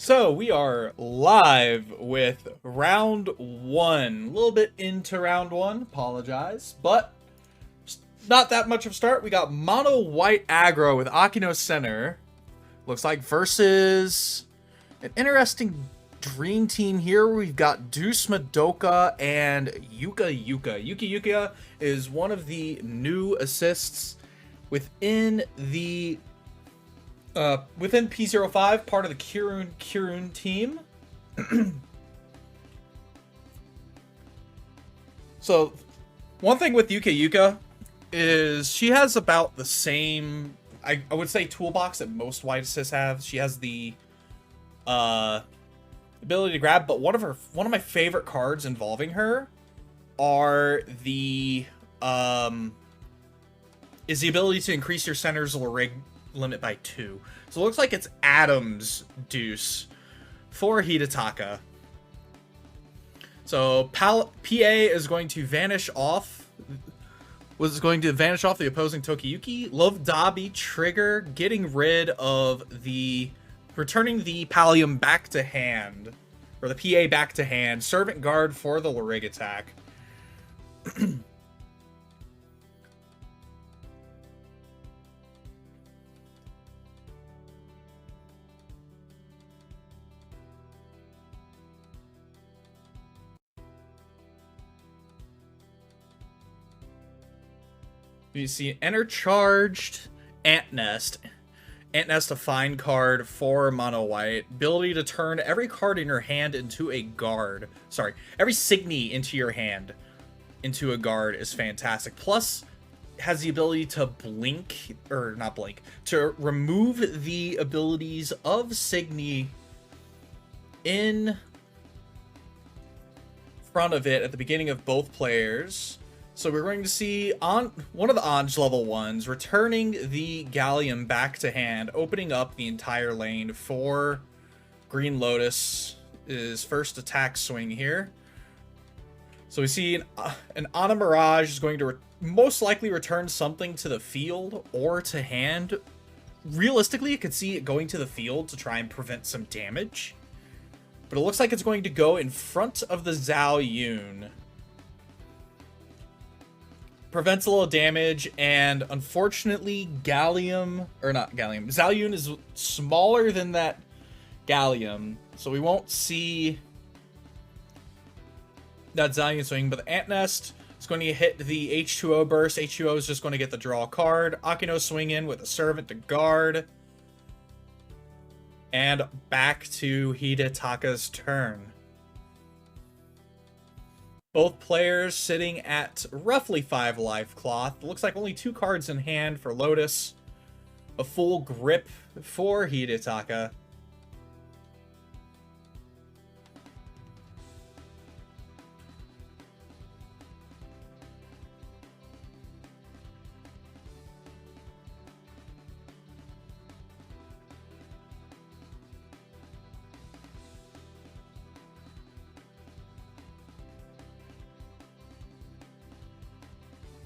So we are live with round one. A little bit into round one, apologize, but not that much of a start. We got mono white aggro with Akino center. Looks like versus an interesting dream team here. We've got Deuce Madoka and Yuka Yuka. Yuka Yuka is one of the new assists within the within P05, part of the Kirun team. So, one thing with Yuka Yuka is she has about the same, I would say, toolbox that most white assists have. She has the ability to grab, but one of my favorite cards involving her are the is the ability to increase your center's rig limit by 2. So it looks like it's Adam's Deuce for Hidetaka. So PA is going to vanish off. Was going to vanish off the opposing Tokiyuki. Love Dabi trigger, getting rid of the, returning the Pallium back to hand, or the PA back to hand. Servant guard for the Larig attack. You see enter charged Ant Nest. Ant Nest, a fine card for mono white. Ability to turn every card in your hand into a guard. Sorry, every Signy into your hand into a guard is fantastic. Plus, has the ability to blink, or not blink, to remove the abilities of Signy in front of it at the beginning of both players. So we're going to see on one of the Anj level ones returning the Gallium back to hand, opening up the entire lane for Green Lotus' first attack swing here. So we see an Ana Mirage is going to most likely return something to the field or to hand. Realistically, you could see it going to the field to try and prevent some damage. But it looks like it's going to go in front of the Zhao Yun. Prevents a little damage, and unfortunately, Zhao Yun is smaller than that Gallium, so we won't see that Zhao Yun swing, but the Ant Nest is going to hit the H2O burst. H2O is just going to get the draw card. Akino swing in with a Servant to guard. And back to Hidetaka's turn. Both players sitting at roughly 5 life cloth. Looks like only 2 cards in hand for Lotus. A full grip for Hidetaka.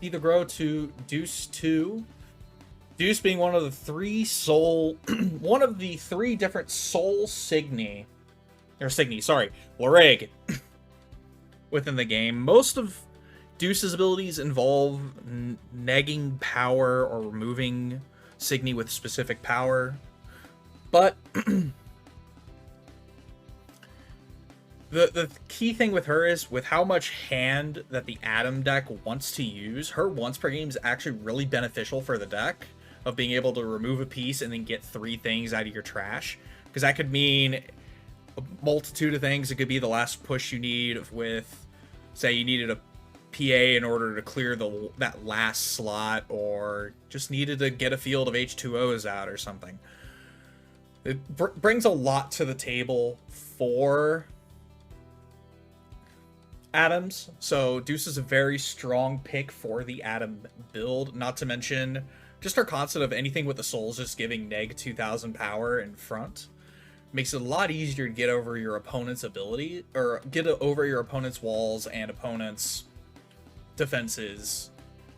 Either grow to Deuce 2. Deuce being one of the 3 soul, one of the 3 different soul Signy, Larig within the game. Most of Deuce's abilities involve negging power or removing Signy with specific power, but The key thing with her is, with how much hand that the Adam deck wants to use, her once per game is actually really beneficial for the deck, of being able to remove a piece and then get 3 things out of your trash. Because that could mean a multitude of things. It could be the last push you need with, say you needed a PA in order to clear that last slot, or just needed to get a field of H2Os out or something. It brings a lot to the table for Adams, so Deuce is a very strong pick for the Adam build, not to mention just our concept of anything with the souls just giving neg 2000 power in front. Makes it a lot easier to get over your opponent's ability, or get over your opponent's walls and opponent's defenses,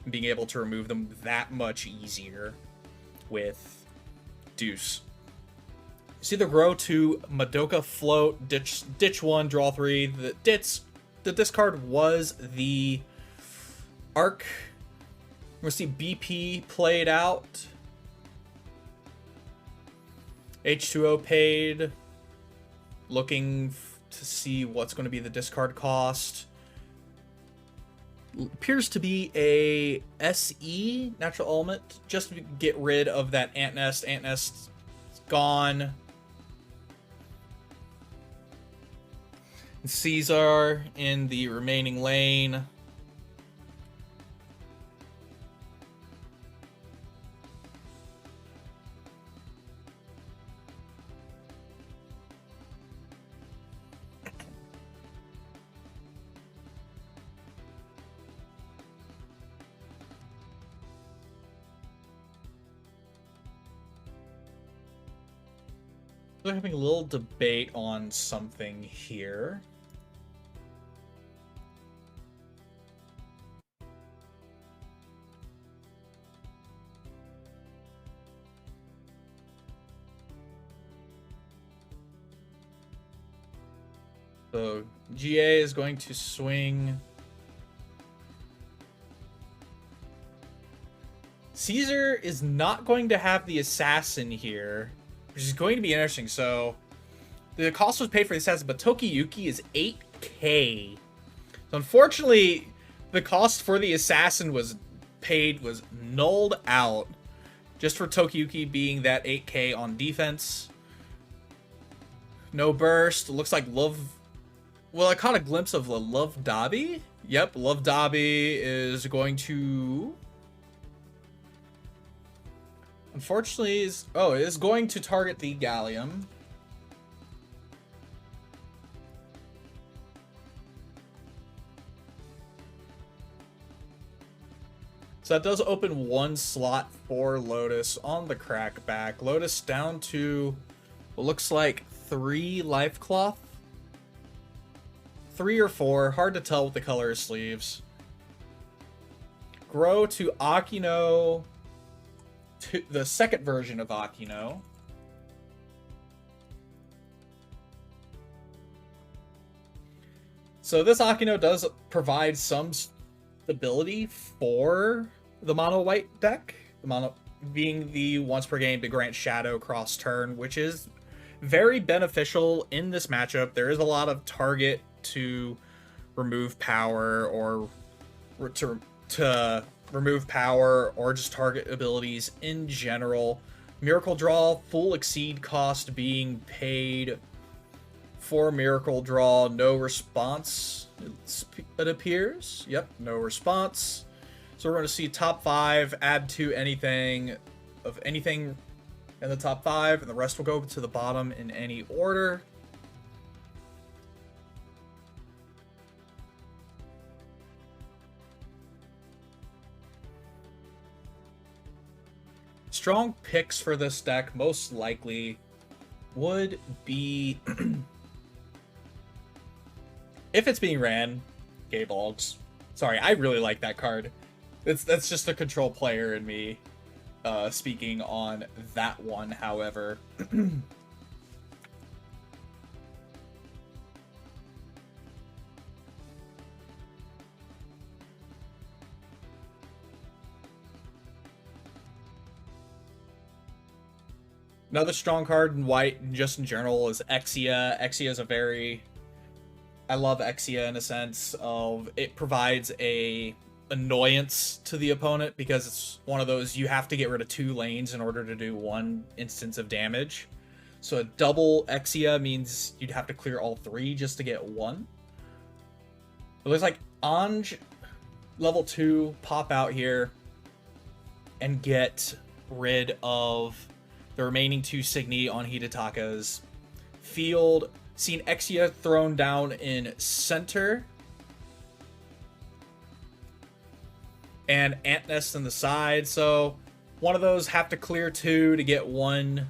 and being able to remove them that much easier with Deuce. See the grow to Madoka float, ditch 1, draw 3. The discard was the Arc. We're gonna see BP played out. H2O paid. Looking to see what's going to be the discard cost. Appears to be a SE, natural element, just to get rid of that ant nest. Ant nest's gone. Caesar in the remaining lane. They're having a little debate on something here. So GA is going to swing. Caesar is not going to have the assassin here, which is going to be interesting. So the cost was paid for the assassin, but Tokiyuki is 8K. So unfortunately, the cost for the assassin was nulled out just for Tokiyuki being that 8K on defense. No burst. Looks like Love. Well, I caught a glimpse of Love Dobby. Yep, Love Dobby is going to. Unfortunately, it is going to target the Gallium. So that does open one slot for Lotus on the crackback. Lotus down to what looks like 3 life cloth. 3 or 4, hard to tell with the color of sleeves. Grow to Akino, to the second version of Akino. So this Akino does provide some stability for the mono white deck. The mono being the once per game to grant shadow cross turn, which is very beneficial in this matchup. There is a lot of target to remove power or to remove power or just target abilities in general. Miracle Draw, full exceed cost being paid for Miracle Draw. No response, it appears. Yep, no response. So we're going to see top 5, add to anything in the top 5, and the rest will go to the bottom in any order. Strong picks for this deck most likely would be if it's being ran, Gaybalgs. Sorry, I really like that card. That's just the control player in me speaking on that one, however. Another strong card in white, just in general, is Exia. Exia is I love Exia in a sense of it provides a annoyance to the opponent because it's one of those you have to get rid of 2 lanes in order to do 1 instance of damage. So a double Exia means you'd have to clear all 3 just to get 1. It looks like Anj level 2 pop out here and get rid of the remaining 2 Signy on Hidetaka's field. Seen Exia thrown down in center. And Ant Nest on the side. So one of those have to clear 2 to get 1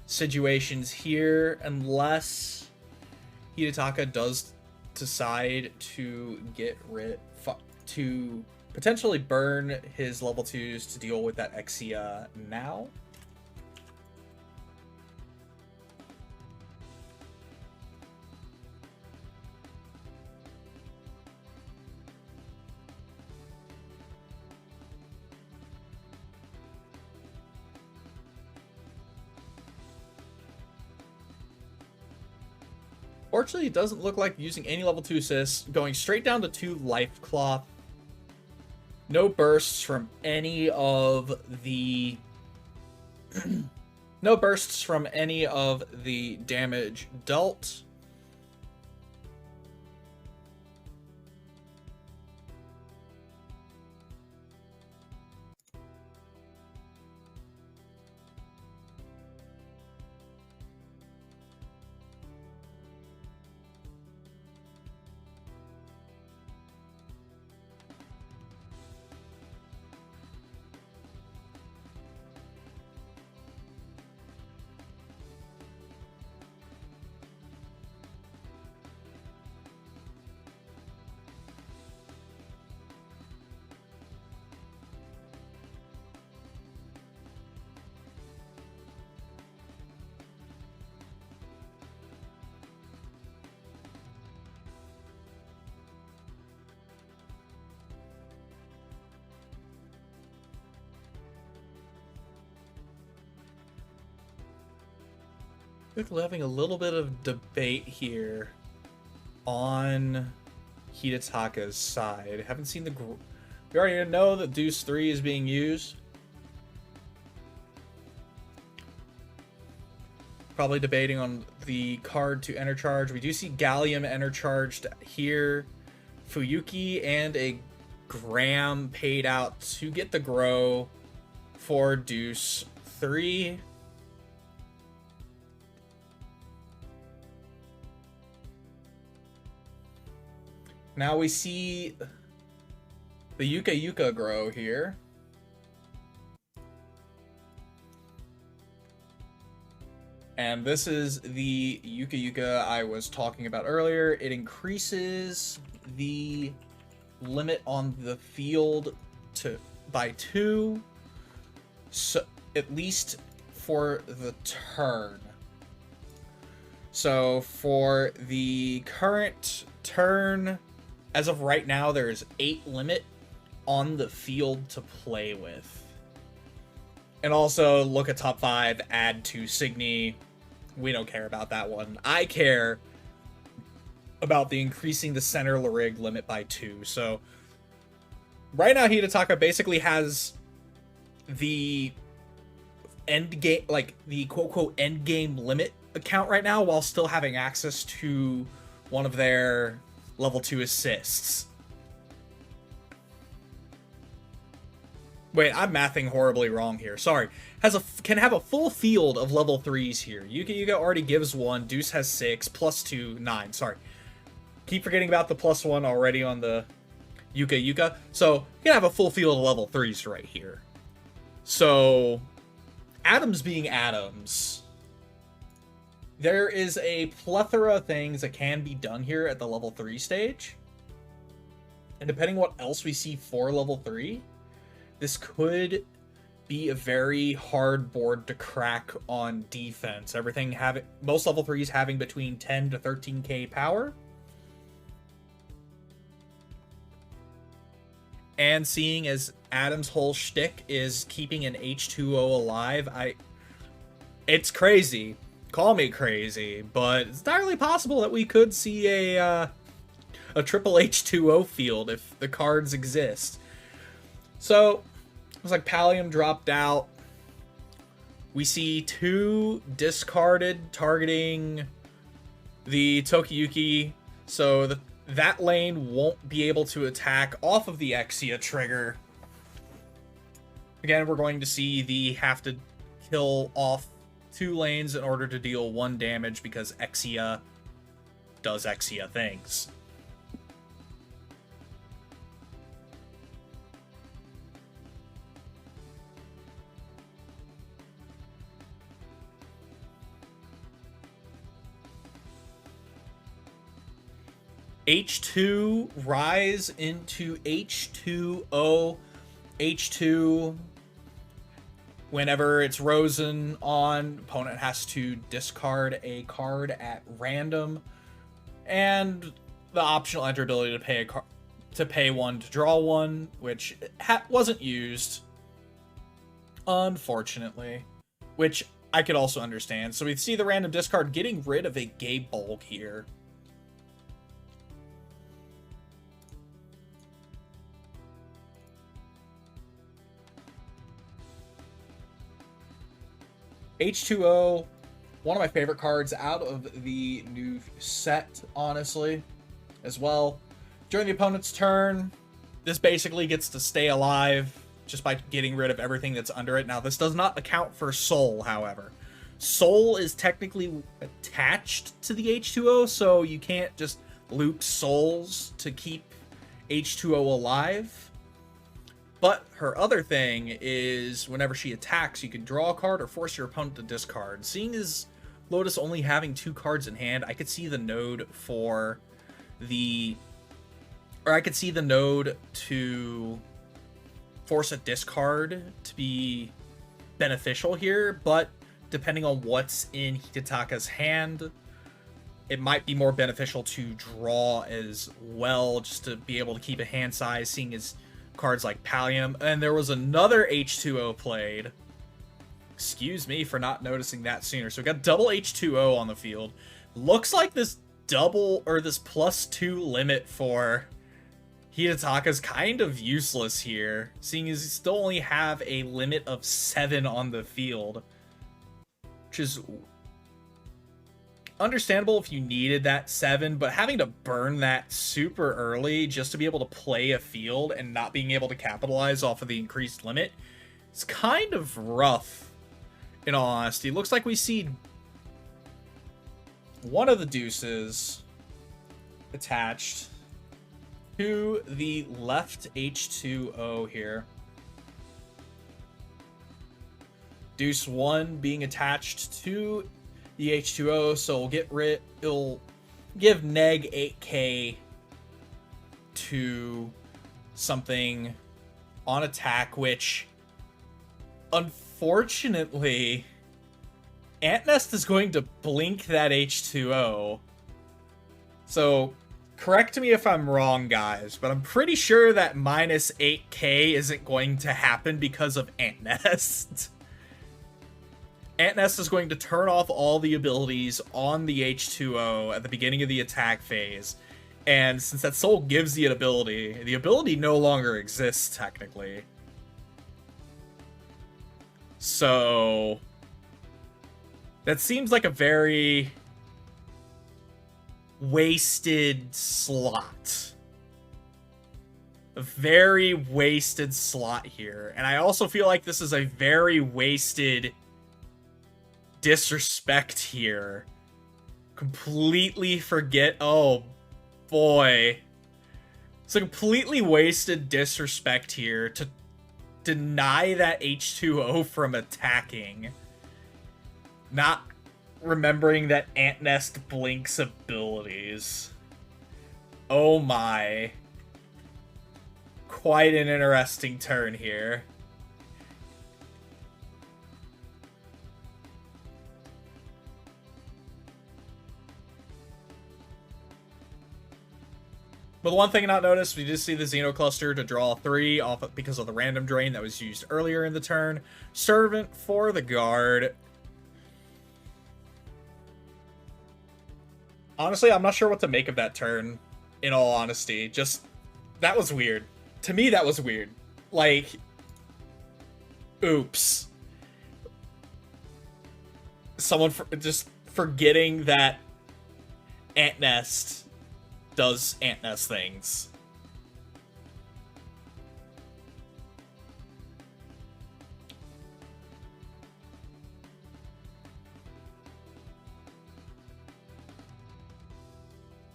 situations here. Unless Hidetaka does decide to to potentially burn his level 2s to deal with that Exia now. Fortunately, it doesn't look like using any level 2 assists. Going straight down to 2 life cloth. No bursts from any of the... no bursts from any of the damage dealt. We're having a little bit of debate here on Hidetaka's side. Haven't seen the... We already know that Deuce 3 is being used. Probably debating on the card to enter charge. We do see Gallium enter charged here. Fuyuki and a Gram paid out to get the grow for Deuce 3. Now we see the Yuka Yuka grow here. And this is the Yuka Yuka I was talking about earlier. It increases the limit on the field by 2, so at least for the turn. So for the current turn, as of right now, there's 8 limit on the field to play with. And also, look at top 5, add to Signy. We don't care about that one. I care about the increasing the center Larig limit by 2. So, right now, Hidetaka basically has the end game, like the quote-quote end game limit account right now, while still having access to one of their level 2 assists. Wait, I'm mathing horribly wrong here. Sorry. Can have a full field of level 3s here. Yuka Yuka already gives 1. Deuce has 6. Plus 2, 9. Sorry. Keep forgetting about the plus 1 already on the Yuka Yuka. So, you can have a full field of level 3s right here. So, atoms being atoms, there is a plethora of things that can be done here at the level 3 stage. And depending what else we see for level 3, this could be a very hard board to crack on defense. Everything having, most level 3s having between 10 to 13k power. And seeing as Adam's whole shtick is keeping an H2O alive, it's crazy. Call me crazy, but it's entirely possible that we could see a triple H2O field if the cards exist. So, looks like Pallium dropped out. We see 2 discarded targeting the Tokiyuki, so that lane won't be able to attack off of the Exia trigger. Again, we're going to see the have to kill off 2 lanes in order to deal 1 damage because Exia does Exia things. H2 rise into H2O. H2, whenever it's Rosen on, opponent has to discard a card at random, and the optional enter ability to pay 1 to draw 1, which wasn't used, unfortunately, which I could also understand. So we see the random discard getting rid of a Gay Bulk here. H2O, one of my favorite cards out of the new set, honestly, as well. During the opponent's turn, this basically gets to stay alive just by getting rid of everything that's under it. Now, this does not account for Soul, however. Soul is technically attached to the H2O, so you can't just loop Souls to keep H2O alive. But her other thing is whenever she attacks, you can draw a card or force your opponent to discard. Seeing as Lotus only having 2 cards in hand, I could see the node for the... Or I could see the node to force a discard to be beneficial here, but depending on what's in Hidetaka's hand, it might be more beneficial to draw as well, just to be able to keep a hand size, seeing as cards like Pallium. And there was another H2O played. Excuse me for not noticing that sooner. So we got double H2O on the field. Looks like this double, or this +2 limit for Hidetaka's kind of useless here, seeing as you still only have a limit of 7 on the field. Which is understandable if you needed that 7, but having to burn that super early just to be able to play a field and not being able to capitalize off of the increased limit is kind of rough, in all honesty. Looks like we see one of the deuces attached to the left H2O here. Deuce 1 being attached to the H2O, so it'll give neg 8k to something on attack, which unfortunately Antnest is going to blink that H2O. So correct me if I'm wrong, guys, but I'm pretty sure that minus 8k isn't going to happen because of Antnest. Antnest is going to turn off all the abilities on the H2O at the beginning of the attack phase. And since that soul gives the ability no longer exists, technically. So that seems like a very wasted slot. A very wasted slot here. And I also feel like this is a very wasted disrespect here. Completely forget. Oh boy. It's a completely wasted disrespect here to deny that H2O from attacking. Not remembering that Antnest blinks abilities. Oh my. Quite an interesting turn here. But the one thing not noticed, we did see the Xeno Cluster to draw 3 off because of the random drain that was used earlier in the turn. Servant for the guard. Honestly, I'm not sure what to make of that turn, in all honesty. Just, that was weird. To me, that was weird. Like, oops. Someone just forgetting that Antnest does Antnest things.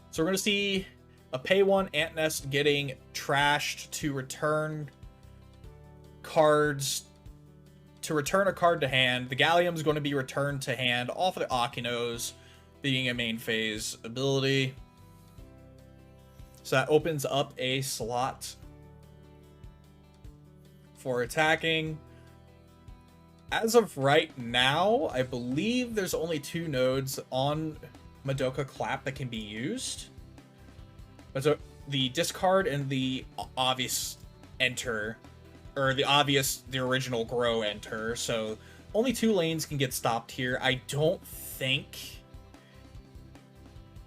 So we're going to see a pay 1 Antnest getting trashed to return cards, to return a card to hand. The Gallium is going to be returned to hand off of the Akinos, being a main phase ability. So that opens up a slot for attacking. As of right now, I believe there's only 2 nodes on Madoka Clap that can be used. So the discard and the obvious enter, or the original grow enter. So only 2 lanes can get stopped here. I don't think,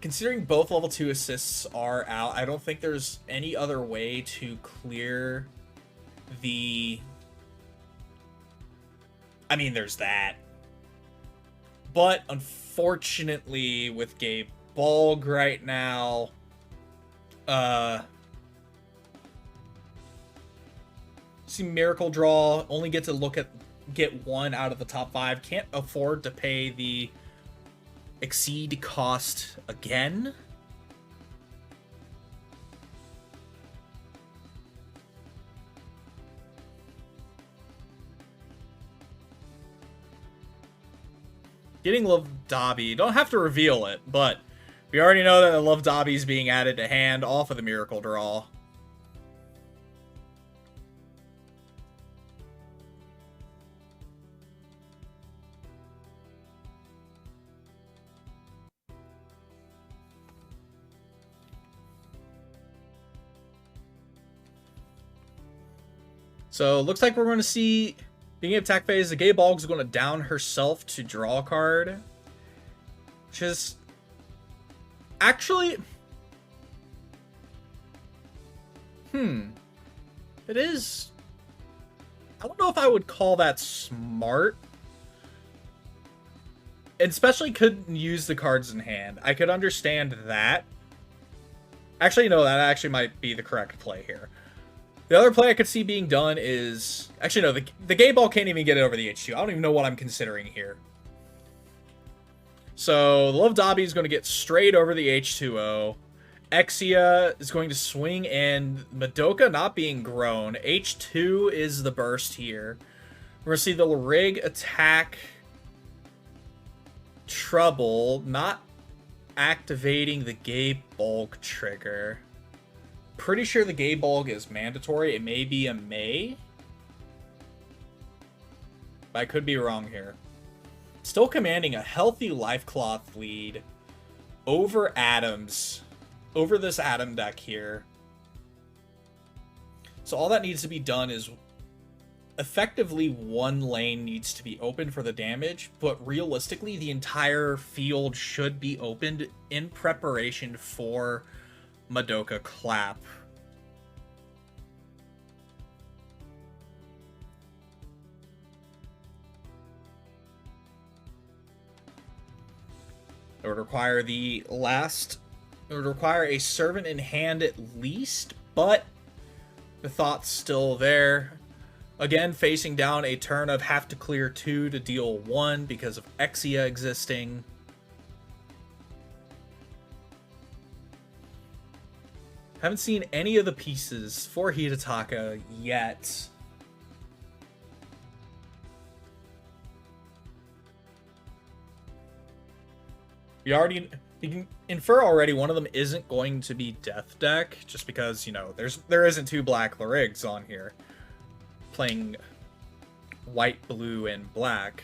considering both level 2 assists are out, I don't think there's any other way to clear the... I mean, there's that. But unfortunately, with Gabe Balg right now, see Miracle Draw, only get to get one out of the top 5. Can't afford to pay the exceed cost again. Getting Love Dobby. Don't have to reveal it, but we already know that the Love Dobby is being added to hand off of the Miracle Draw. So, looks like we're going to see, beginning of attack phase, the Gay Balg is going to down herself to draw a card. Which is actually... It is... I don't know if I would call that smart. And especially couldn't use the cards in hand. I could understand that. Actually, no, that actually might be the correct play here. The other play I could see being done is... Actually, no, the Gay Ball can't even get it over the H2. I don't even know what I'm considering here. So, the Love Dobby is going to get straight over the H2O. Exia is going to swing, and Madoka not being grown. H2 is the burst here. We're going to see the Rig attack Trouble, not activating the Gay Bulk trigger. Pretty sure the Gay Bulk is mandatory. It may be a May. But I could be wrong here. Still commanding a healthy Life Cloth lead over Adams. Over this Adam deck here. So all that needs to be done is effectively one lane needs to be open for the damage, but realistically the entire field should be opened in preparation for Madoka Clap. It would require it would require a Servant in hand at least, but the thought's still there. Again, facing down a turn of have to clear 2 to deal 1 because of Exia existing. Haven't seen any of the pieces for Hidetaka yet. You can infer already one of them isn't going to be Death Deck, just because, you know, there isn't 2 black Larigs on here playing white, blue, and black.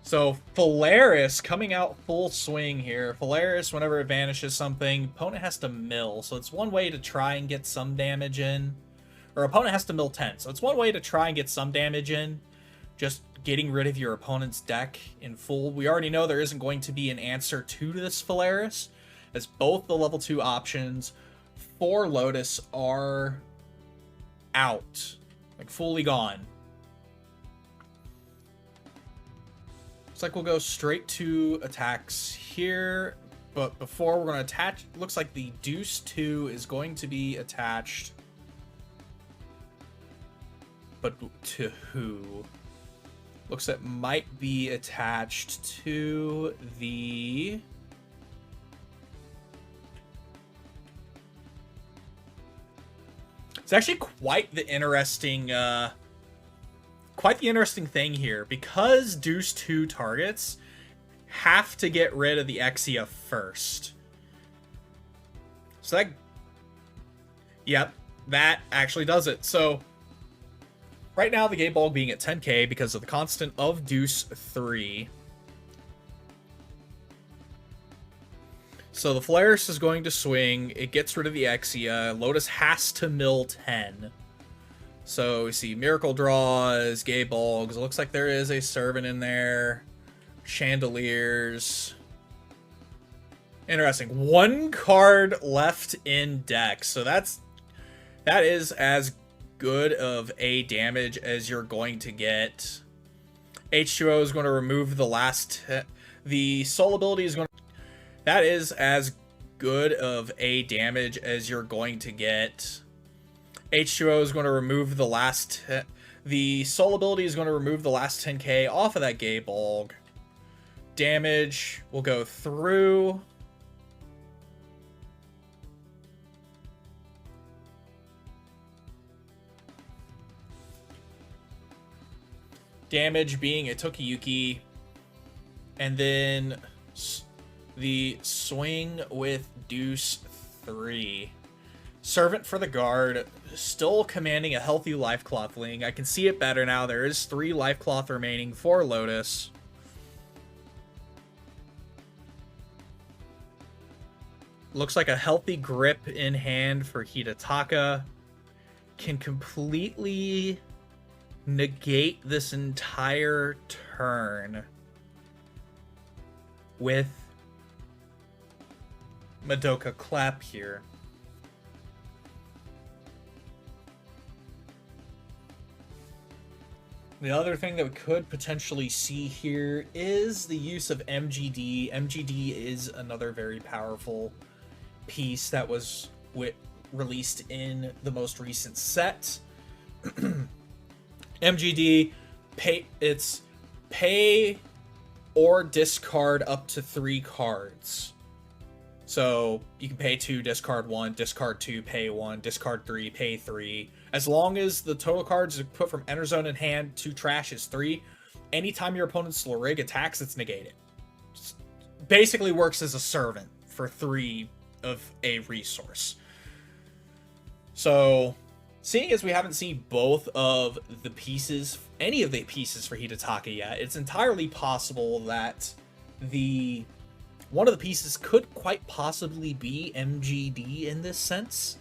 So, Phalaris coming out full swing here. Phalaris, whenever it vanishes something, opponent has to mill. So it's one way to try and get some damage in. Or opponent has to mill 10. So it's one way to try and get some damage in. Just getting rid of your opponent's deck in full. We already know there isn't going to be an answer to this Phalaris, as both the level 2 options for Lotus are out. Like, fully gone. Looks like we'll go straight to attacks here, but before we're going to attach, looks like the Deuce 2 is going to be attached, but to who? Looks like it might be attached to the... It's actually quite the interesting thing here, because Deuce 2 targets have to get rid of the Exia first. So that... Yep, that actually does it. So, right now the Gay Ball being at 10k because of the constant of Deuce 3. So the Phalaris is going to swing, it gets rid of the Exia, Lotus has to mill 10. So we see Miracle Draws, Gay Bulgs. It looks like there is a Servant in there. Chandeliers. Interesting. One card left in deck. So that is as good of a damage as you're going to get. H2O is going to remove the last... The soul ability is going to... That is as good of a damage as you're going to get. H2O is going to remove the last... The soul ability is going to remove the last 10k off of that Gay Bulg. Damage will go through. Damage being a Tokiyuki. And then the swing with Deuce 3. Servant for the guard, still commanding a healthy Life Cloth Ling. I can see it better now. There is 3 Life Cloth remaining for Lotus. Looks like a healthy grip in hand for Hidetaka. Can completely negate this entire turn with Madoka Clap here. The other thing that we could potentially see here is the use of MGD. MGD is another very powerful piece that was released in the most recent set. MGD, pay or discard up to 3 cards. So you can pay 2, discard 1, discard 2, pay 1, discard 3, pay 3. As long as the total cards put from enter zone in hand to trash is 3, anytime your opponent's Lorig attacks, it's negated. Basically works as a servant for 3 of a resource. So, seeing as we haven't seen both of the pieces, any of the pieces for Hidetaka yet, it's entirely possible that one of the pieces could quite possibly be MGD in this sense.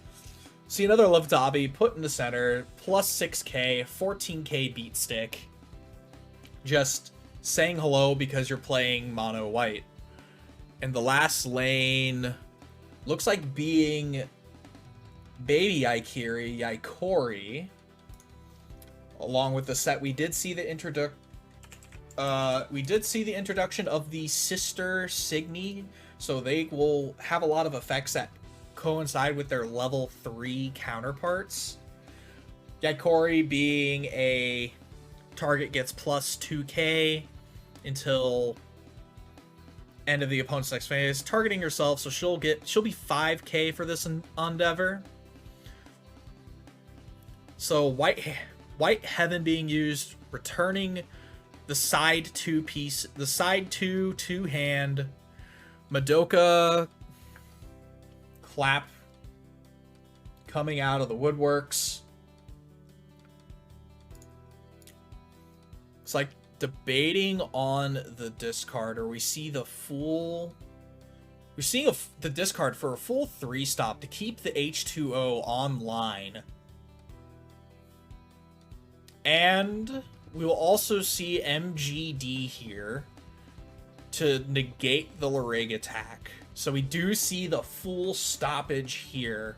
See another Love Dabi put in the center, plus 6k, 14k beat stick. Just saying hello because you're playing mono white. And the last lane looks like being Baby Yaikori. Along with the set, we did see the introduction of the Sister Signy, so they will have a lot of effects that coincide with their level 3 counterparts. Yaikori being a target gets plus 2k until end of the opponent's next phase, targeting yourself, so she'll be 5k for this endeavor. So white Heaven being used, returning the side 2 piece, the side 2 hand, Madoka Clap coming out of the woodworks. It's like debating on the discard, or we see the full... We're seeing the discard for a full 3-stop to keep the H2O online. And we will also see MGD here to negate the Lorig attack. So we do see the full stoppage here.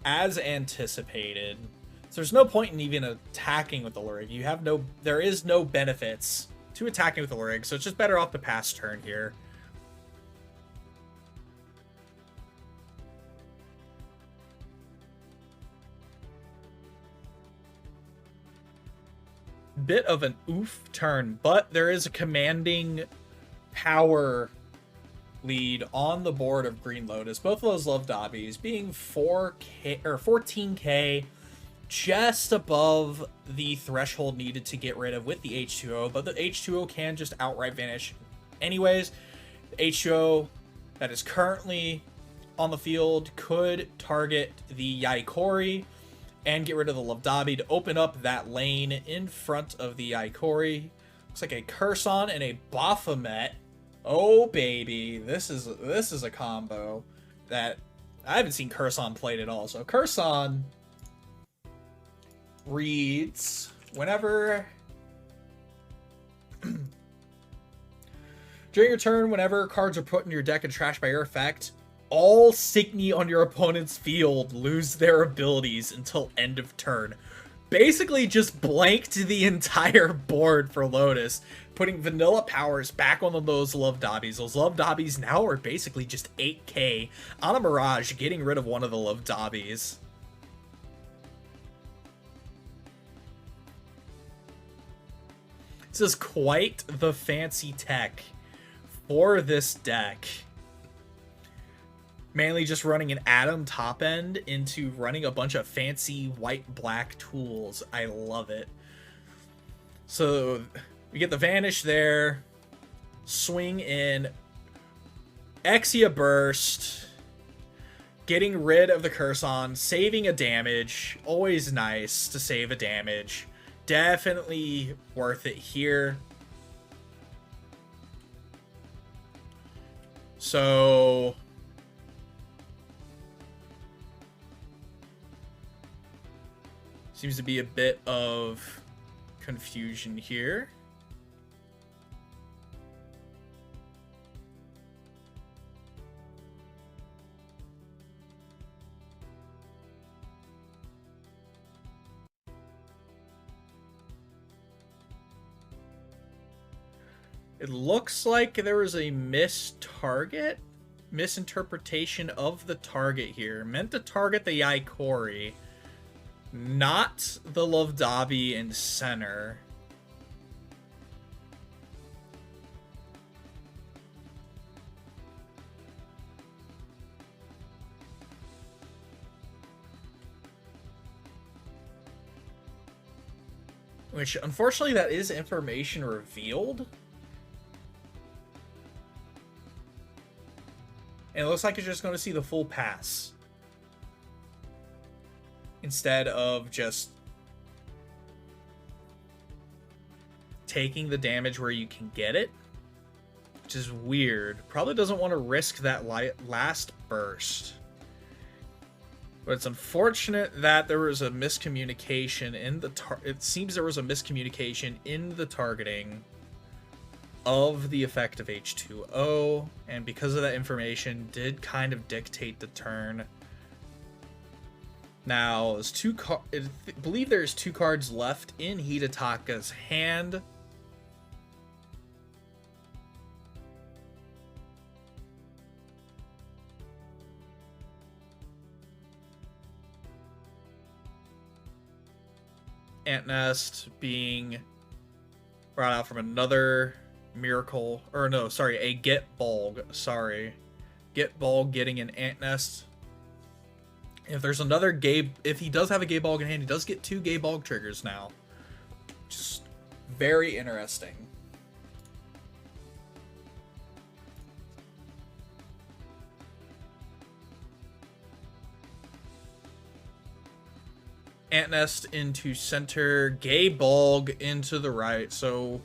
As anticipated. So there's no point in even attacking with the Lorig. There is no benefits to attacking with the Lorig, so it's just better off to pass turn here. Bit of an oof turn, but there is a commanding power lead on the board of Green Lotus. Both of those Love Dabis being 4k or 14k, just above the threshold needed to get rid of with the H2O, but the H2O can just outright vanish anyways. The H2O that is currently on the field could target the Yaikori and get rid of the Love Dabi to open up that lane in front of the Yaikori. Looks like a Curse On and a Baphomet Oh baby, this is a combo that I haven't seen Curson played at all. So Curson reads whenever during your turn, whenever cards are put in your deck and trashed by your effect, all Signy on your opponent's field lose their abilities until end of turn. Basically just blanked the entire board for Lotus, putting vanilla powers back on those Love Dobbies. Those Love Dobbies now are basically just 8k on a Mirage, getting rid of one of the Love Dobbies. This is quite the fancy tech for this deck. Mainly just running an Atom top end into running a bunch of fancy white-black tools. I love it. So we get the Vanish there. Swing in. Exia Burst. Getting rid of the Curson. Saving a damage. Always nice to save a damage. Definitely worth it here. So seems to be a bit of confusion here. It looks like there was a misinterpretation of the target here. Meant to target the Yaikori, not the Love Dobby in center. Which, unfortunately, that is information revealed. And it looks like you're just going to see the full pass, instead of just taking the damage where you can get it, which is weird. Probably doesn't want to risk that last burst. But it's unfortunate that there was a miscommunication in the it seems there was a miscommunication in the targeting of the effect of H2O, and because of that information did kind of dictate the turn. Now, there's I believe there's 2 cards left in Hidetaka's hand. Ant Nest being brought out from another miracle, or no, sorry, a Get Bulg. Sorry, Get Bulg getting an Ant Nest. If there's another if he does have a Gay Bulg in hand, he does get 2 Gay Bulg triggers now. Just very interesting. Ant Nest into center, Gay Bulg into the right. So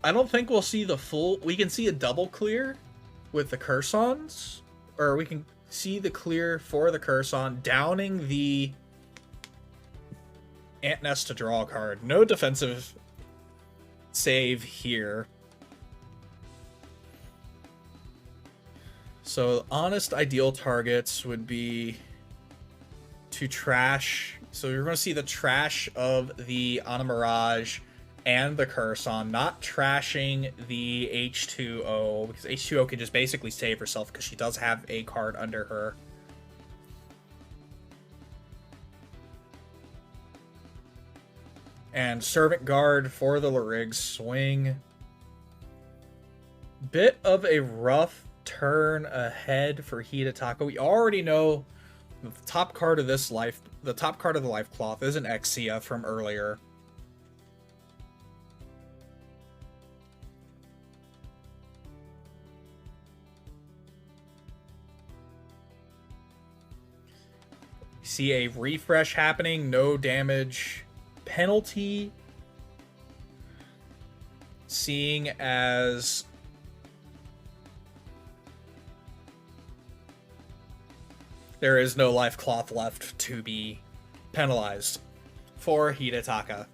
I don't think we'll see the full. We can see a double clear with the Cursons, or we can see the clear for the Curson, downing the Ant Nest to draw a card. No defensive save here. So honest ideal targets would be to trash. So you're going to see the trash of the Ana Mirage and the Curson, not trashing the H2O, because H2O can just basically save herself because she does have a card under her. And Servant Guard for the Larig swing. Bit of a rough turn ahead for Hidetaka. We already know the top card of this the top card of the Life Cloth is an Exia from earlier. See a refresh happening, no damage penalty. seeing as there is no life cloth left to be penalized for Hidetaka.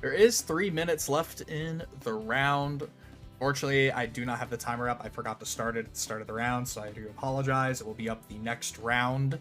There is 3 minutes left in the round. Fortunately, I do not have the timer up. I forgot to start it at the start of the round, so I do apologize. It will be up the next round.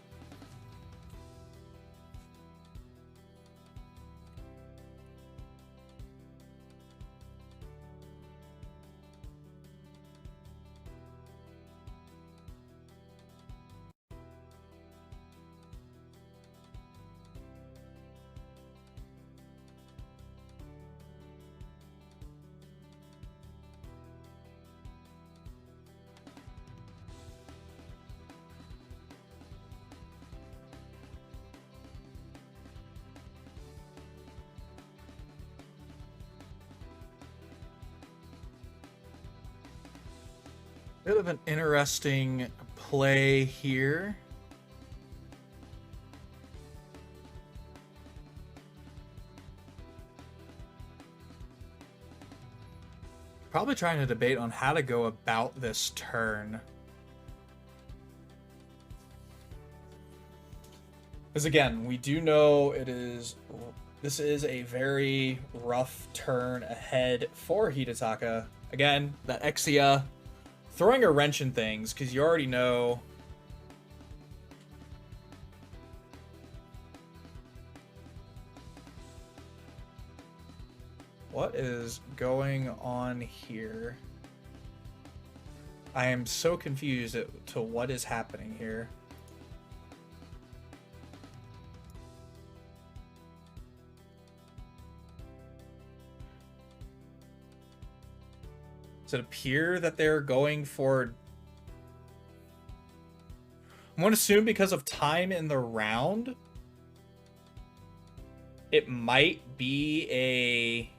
Bit of an interesting play here. Probably trying to debate on how to go about this turn. Because again, we do know this is a very rough turn ahead for Hidetaka. Again, that Exia throwing a wrench in things, because you already know what is going on here. I am so confused to what is happening here. Does it appear that they're going for... I'm going to assume because of time in the round, it might be a...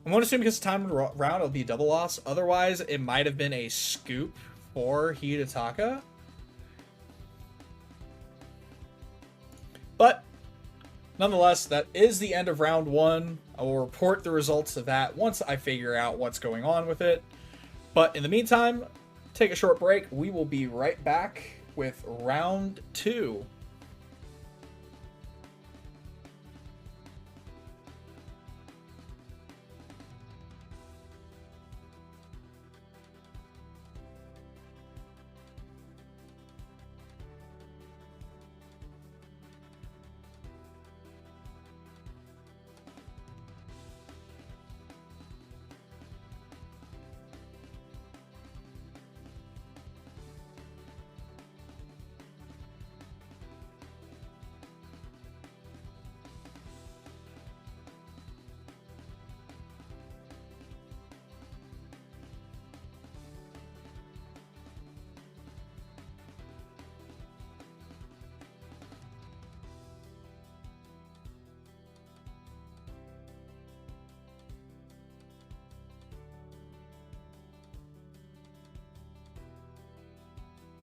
I'm going to assume because of time in the round, it'll be a double loss. Otherwise, it might have been a scoop for Hidetaka. But nonetheless, that is the end of round one. I will report the results of that once I figure out what's going on with it. But in the meantime, take a short break. We will be right back with round two.